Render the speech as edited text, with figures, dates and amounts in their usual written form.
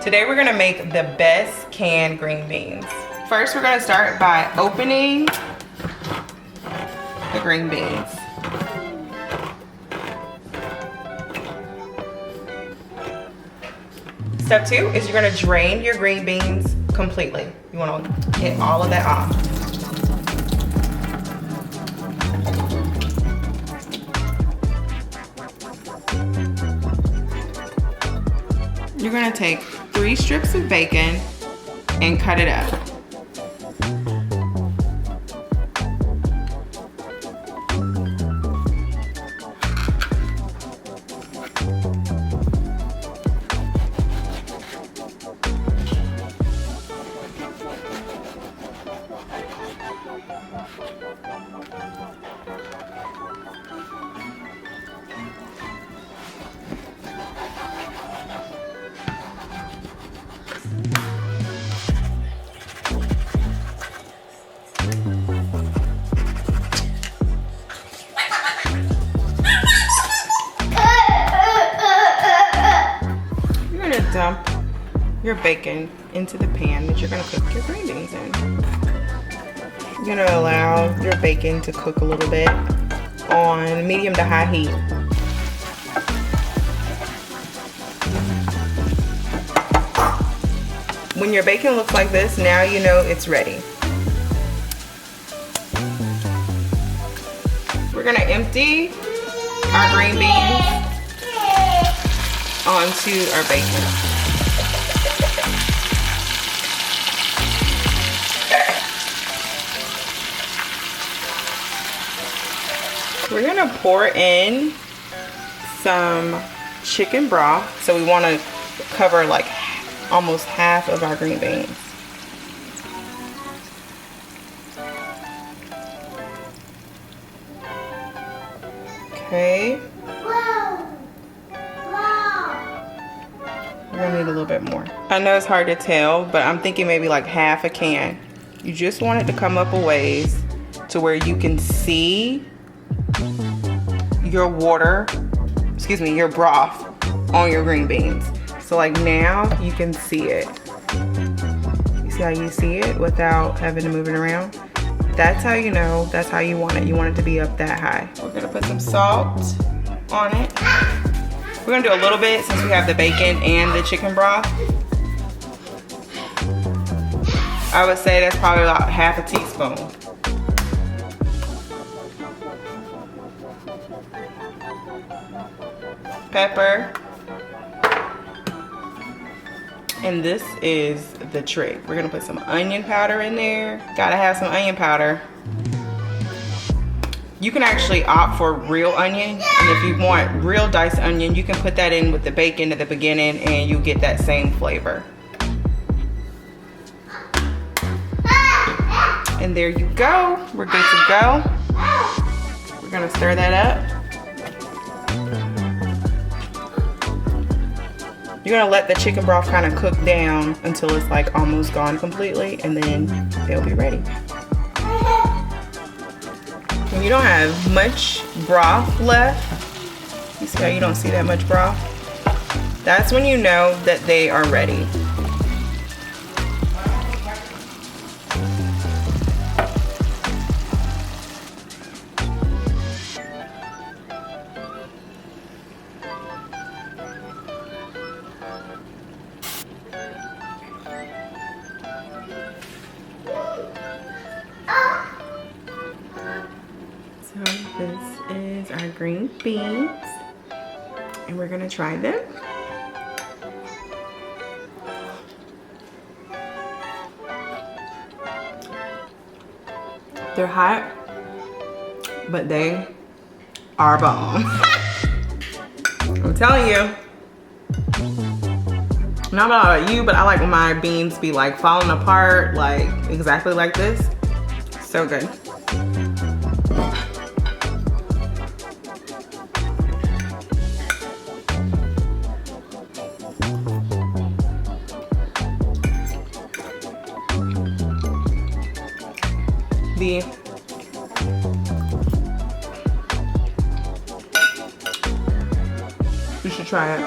Today we're gonna make the best canned green beans. First, we're gonna start by opening the green beans. Step 2 is you're gonna drain your green beans completely. You wanna get all of that off. You're gonna take 3 strips of bacon and cut it up. Dump your bacon into the pan that you're gonna cook your green beans in. You're gonna allow your bacon to cook a little bit on medium to high heat. When your bacon looks like this, now you know it's ready. We're gonna empty our green beans onto our bacon. We're gonna pour in some chicken broth. So we wanna cover like almost half of our green beans. Okay. We're gonna need a little bit more. I know it's hard to tell, but I'm thinking maybe like half a can. You just want it to come up a ways to where you can see your your broth on your green beans. So like now you can see it. You see how you see it without having to move it around? That's how you know, that's how you want it. You want it to be up that high. We're gonna put some salt on it. We're gonna do a little bit since we have the bacon and the chicken broth. I would say that's probably about half a teaspoon. Pepper. And this is the trick. We're gonna put some onion powder in there. Gotta have some onion powder. You can actually opt for real onion, and if you want real diced onion, you can put that in with the bacon at the beginning and you get that same flavor. And there you go. We're good to go. We're gonna stir that up. You're gonna let the chicken broth kind of cook down until it's like almost gone completely, and then they'll be ready. When you don't have much broth left, you see how you don't see that much broth? That's when you know that they are ready. So this is our green beans, and we're gonna try them. They're hot, but they are bomb. I'm telling you. Not about you, but I like when my beans be like falling apart, like exactly like this. So good. You should try it.